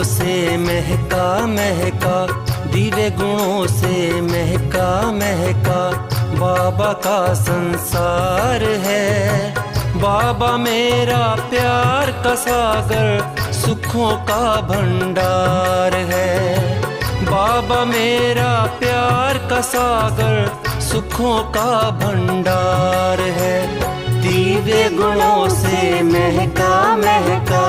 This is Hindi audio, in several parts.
से महका महका, दिव्य गुणों से महका महका बाबा का संसार है। बाबा मेरा प्यार का सागर, सुखों का भंडार है। बाबा मेरा प्यार का सागर, सुखों का भंडार है। दिव्य गुणों से महका महका।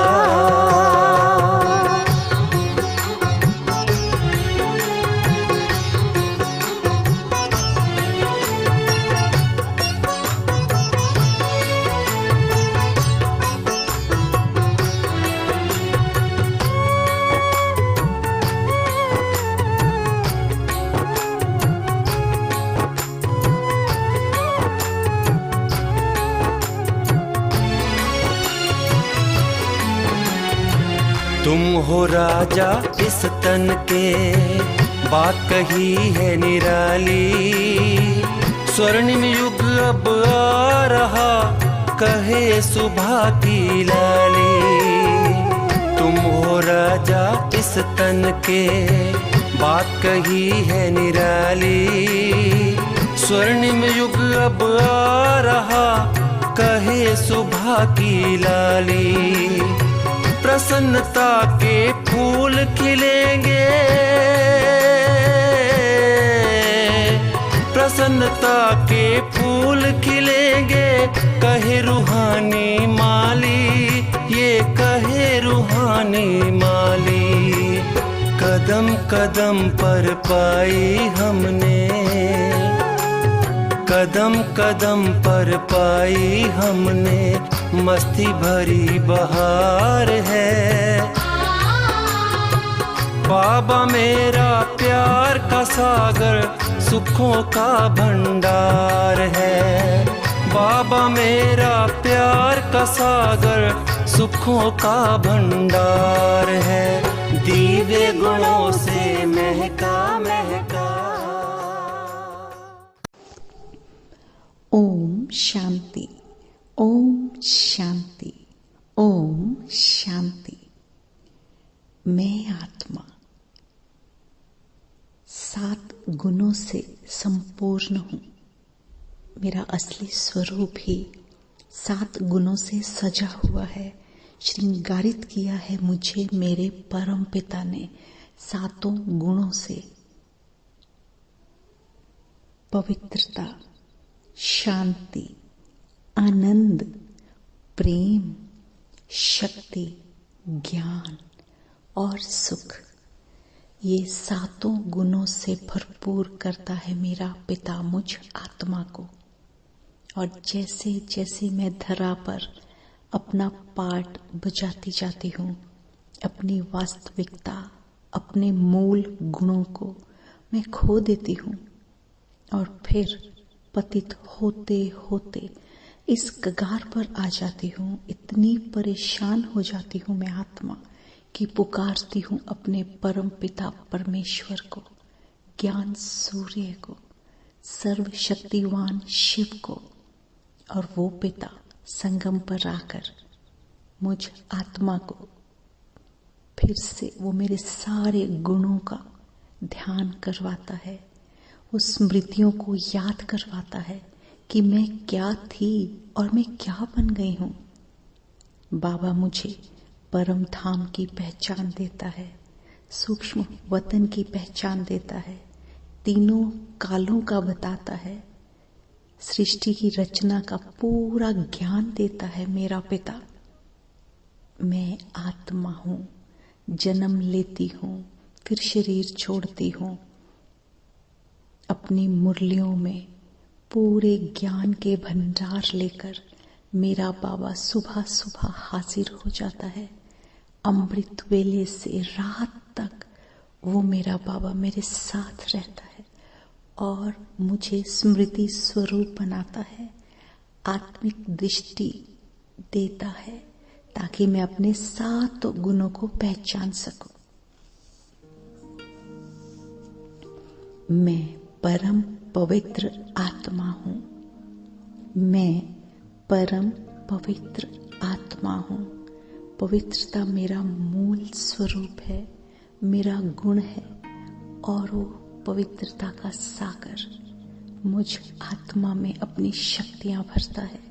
तुम हो राजा इस तन के, बात कही है निराली। स्वर्णिम युग अब आ रहा, कहे सुबह की लाली। तुम हो राजा इस तन के, बात कही है निराली। स्वर्णिम युग अब आ रहा, कहे सुबह की लाली। प्रसन्नता के फूल खिलेंगे, प्रसन्नता के फूल खिलेंगे, कहे रूहानी माली, ये कहे रूहानी माली। कदम कदम पर पाई हमने, कदम कदम पर पाई हमने मस्ती भरी बहार है। बाबा मेरा प्यार का सागर, सुखों का भंडार है। बाबा मेरा प्यार का सागर, सुखों का भंडार है। दिव्य गुणों से महका महका। ओम शांति, ओम शांति, ओम शांति। मैं आत्मा 7 गुणों से संपूर्ण हूँ। मेरा असली स्वरूप ही 7 गुणों से सजा हुआ है। श्रृंगारित किया है मुझे मेरे परम पिता ने 7 गुणों से। पवित्रता, शांति, आनंद, प्रेम, शक्ति, ज्ञान और सुख, ये 7 गुणों से भरपूर करता है मेरा पिता मुझ आत्मा को। और जैसे जैसे मैं धरा पर अपना पाठ बजाती जाती हूँ, अपनी वास्तविकता, अपने मूल गुणों को मैं खो देती हूँ और फिर पतित होते होते इस कगार पर आ जाती हूँ। इतनी परेशान हो जाती हूँ मैं आत्मा कि पुकारती हूँ अपने परम पिता परमेश्वर को, ज्ञान सूर्य को, सर्वशक्तिवान शिव को। और वो पिता संगम पर आकर मुझ आत्मा को फिर से वो मेरे सारे गुणों का ध्यान करवाता है, उस स्मृतियों को याद करवाता है कि मैं क्या थी और मैं क्या बन गई हूँ। बाबा मुझे परम धाम की पहचान देता है, सूक्ष्म वतन की पहचान देता है, तीनों कालों का बताता है, सृष्टि की रचना का पूरा ज्ञान देता है मेरा पिता। मैं आत्मा हूँ, जन्म लेती हूँ, फिर शरीर छोड़ती हूँ। अपनी मुरलियों में पूरे ज्ञान के भंडार लेकर मेरा बाबा सुबह सुबह हाजिर हो जाता है। अमृत वेले से रात तक वो मेरा बाबा मेरे साथ रहता है और मुझे स्मृति स्वरूप बनाता है, आत्मिक दृष्टि देता है ताकि मैं अपने 7 गुणों को पहचान सकूं। मैं परम पवित्र आत्मा हूँ। मैं परम पवित्र आत्मा हूँ। पवित्रता मेरा मूल स्वरूप है, मेरा गुण है और वो पवित्रता का सागर मुझ आत्मा में अपनी शक्तियां भरता है।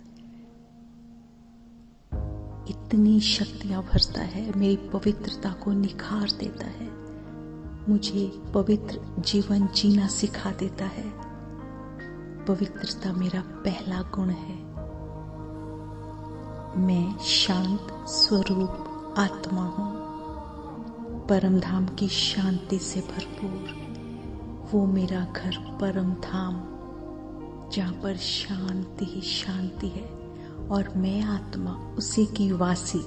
इतनी शक्तियां भरता है, मेरी पवित्रता को निखार देता है, मुझे पवित्र जीवन जीना सिखा देता है। पवित्रता मेरा पहला गुण है। मैं शांत स्वरूप आत्मा हूँ, परम धाम की शांति से भरपूर। वो मेरा घर परम धाम, जहाँ पर शांति ही शांति है और मैं आत्मा उसी की वासी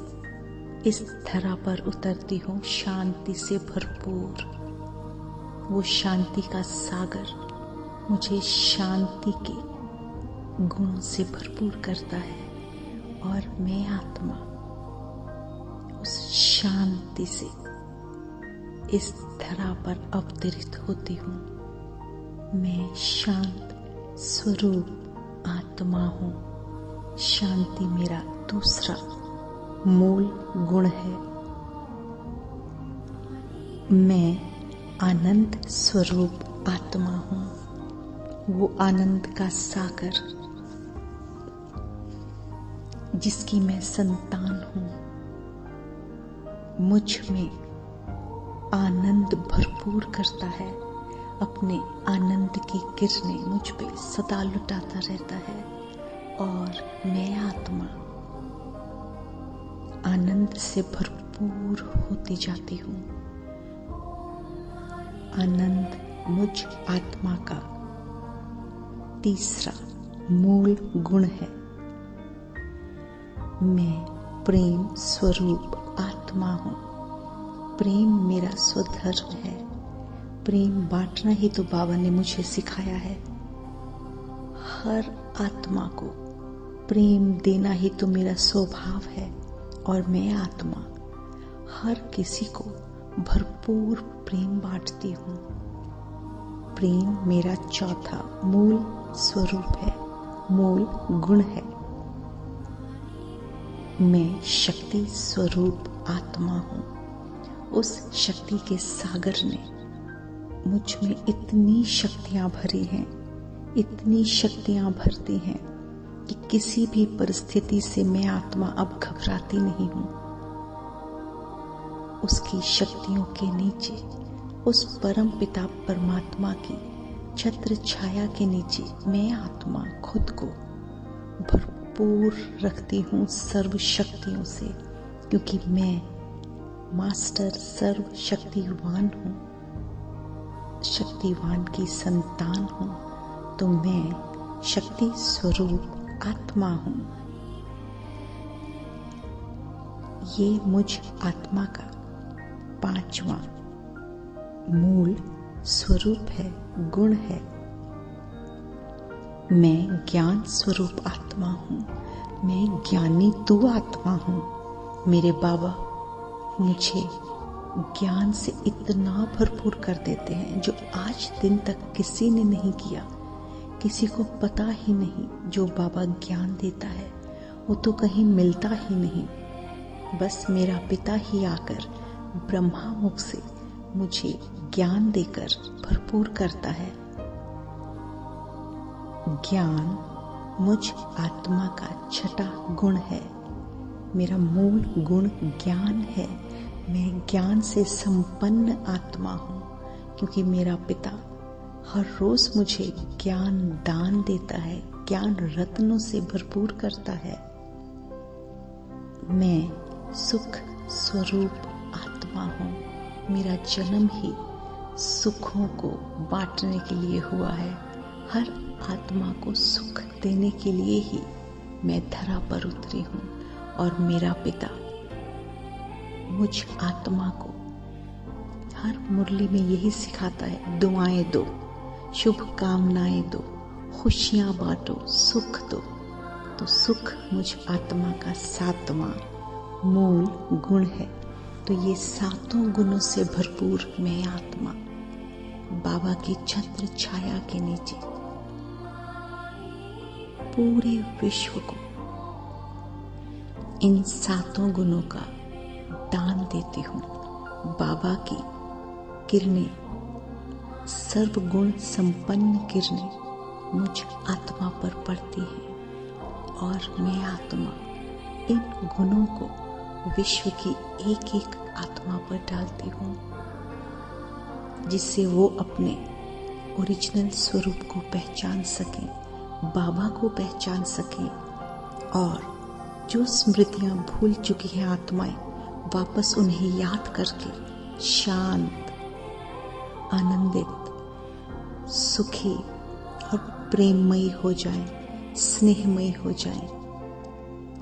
इस धरा पर उतरती हूँ शांति से भरपूर। वो शांति का सागर मुझे शांति के गुणों से भरपूर करता है और मैं आत्मा उस शांति से इस धरा पर अवतरित होती हूँ। मैं शांत स्वरूप आत्मा हूँ। शांति मेरा दूसरा मूल गुण है। मैं आनंद स्वरूप आत्मा हूँ। वो आनंद का सागर जिसकी मैं संतान हूँ, मुझ में आनंद भरपूर करता है। अपने आनंद की किरणें मुझ पे सदा लुटाता रहता है और मैं आत्मा आनंद से भरपूर होती जाती हूँ। आनंद मुझ आत्मा का तीसरा मूल गुण है। मैं प्रेम स्वरूप आत्मा हूँ। प्रेम मेरा स्वधर्म है। प्रेम बांटना ही तो बाबा ने मुझे सिखाया है। हर आत्मा को प्रेम देना ही तो मेरा स्वभाव है और मैं आत्मा हर किसी को भरपूर प्रेम बांटती हूँ। प्रेम मेरा चौथा मूल स्वरूप है, मूल गुण है। मैं शक्ति स्वरूप आत्मा हूँ। उस शक्ति के सागर ने मुझ में इतनी शक्तियां भरी हैं, इतनी शक्तियां भरती हैं कि किसी भी परिस्थिति से मैं आत्मा अब घबराती नहीं हूँ। उसकी शक्तियों के नीचे, उस परम पिता परमात्मा की छत्र छाया के नीचे मैं आत्मा खुद को भरपूर रखती हूँ सर्व शक्तियों से, क्योंकि मैं मास्टर सर्व शक्तिवान हूँ, शक्तिवान की संतान हूँ। तो मैं शक्ति स्वरूप आत्मा हूँ। ये मुझ आत्मा का पांचवा मूल स्वरूप है, गुण है। मैं ज्ञान स्वरूप आत्मा हूँ। मैं ज्ञानी तू आत्मा हूँ। मेरे बाबा मुझे ज्ञान से इतना भरपूर कर देते हैं जो आज दिन तक किसी ने नहीं किया, किसी को पता ही नहीं। जो बाबा ज्ञान देता है वो तो कहीं मिलता ही नहीं। बस मेरा पिता ही आकर ब्रह्मा मुख से मुझे ज्ञान देकर भरपूर करता है। ज्ञान मुझ आत्मा का छठा गुण है। मेरा मूल गुण ज्ञान है। मैं ज्ञान से संपन्न आत्मा हूँ, क्योंकि मेरा पिता हर रोज मुझे ज्ञान दान देता है, ज्ञान रत्नों से भरपूर करता है। मैं सुख स्वरूप आत्मा हूँ। मेरा जन्म ही सुखों को बांटने के लिए हुआ है। हर आत्मा को सुख देने के लिए ही मैं धरा पर उतरी हूँ और मेरा पिता मुझ आत्मा को हर मुरली में यही सिखाता है, दुआएं दो, शुभ कामनाएं दो, खुशियां बांटो, सुख दो। तो सुख मुझ आत्मा का सातवां मूल गुण है। तो ये सातों गुणों से भरपूर मैं आत्मा बाबा की छत्र छाया के नीचे पूरे विश्व को इन सातों गुणों का तान देती हूँ। बाबा की किरणें, सर्वगुण संपन्न किरणें मुझ आत्मा पर पड़ती हैं और मैं आत्मा इन गुणों को विश्व की एक एक आत्मा पर डालती हूँ, जिससे वो अपने ओरिजिनल स्वरूप को पहचान सकें, बाबा को पहचान सकें और जो स्मृतियाँ भूल चुकी हैं आत्माएं, वापस उन्हें याद करके शांत, आनंदित, सुखी और प्रेममयी हो जाएं, स्नेहमयी हो जाएं।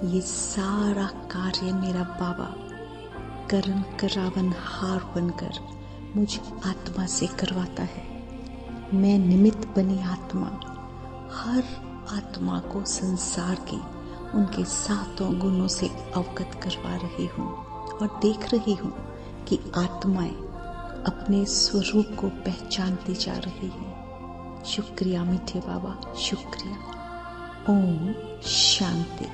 ये सारा कार्य मेरा बाबा करण करावन हार बनकर मुझ आत्मा से करवाता है। मैं निमित्त बनी आत्मा हर आत्मा को संसार की उनके सातों गुणों से अवगत करवा रही हूँ और देख रही हूँ कि आत्माएं अपने स्वरूप को पहचानती जा रही हैं। शुक्रिया मीठे बाबा, शुक्रिया। ओम शांति।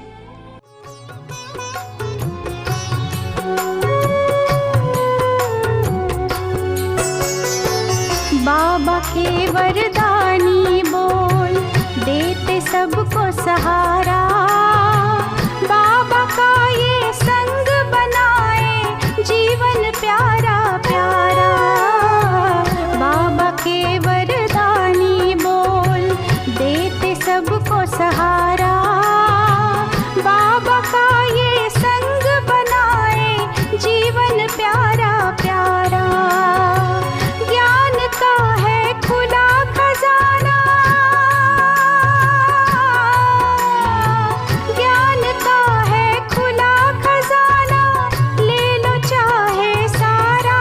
बाबा के वरदानी बोल देते सबको सहारा, बाबा का ये संग बनाए जीवन प्यारा प्यारा। बाबा के वरदानी बोल देते सबको सहारा, बाबा का ये संग बनाए जीवन प्यारा प्यारा। ज्ञान का है खुला खजाना, ज्ञान का है खुला खजाना, ले लो चाहे सारा,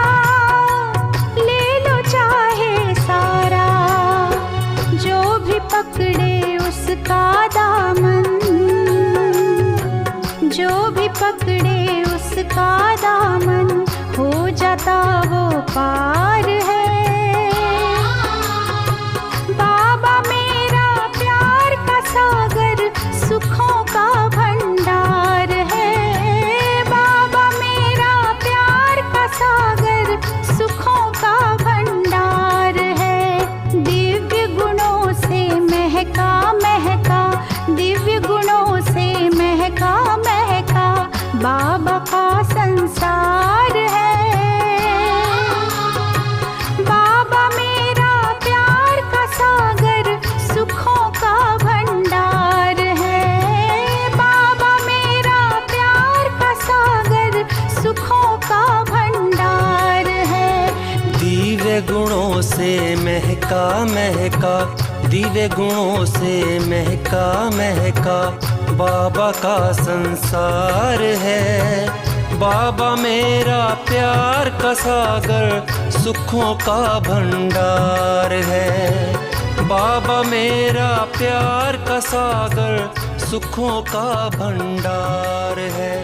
ले लो चाहे सारा। जो भी पकड़े उसका दामन, जो भी पकड़े उसका दामन, हो जाता वो पार है। बाबा मेरा प्यार का सागर, सुखों का भंडार है। बाबा मेरा प्यार का सागर, सुखों का भंडार है। दिव्य गुणों से महका महका, दिव्य गुणों से महका महका, बाबा का संसार है। बाबा मेरा प्यार का सागर, सुखों का भंडार है। बाबा मेरा प्यार का सागर, सुखों का भंडार है। दिव्य गुणों से महका महका, दिव्य गुणों से महका महका, बाबा का संसार है। बाबा मेरा प्यार का सागर, सुखों का भंडार है। बाबा मेरा प्यार का सागर, सुखों का भंडार है।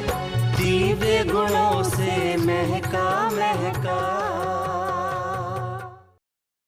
दिव्य गुणों से महका महका।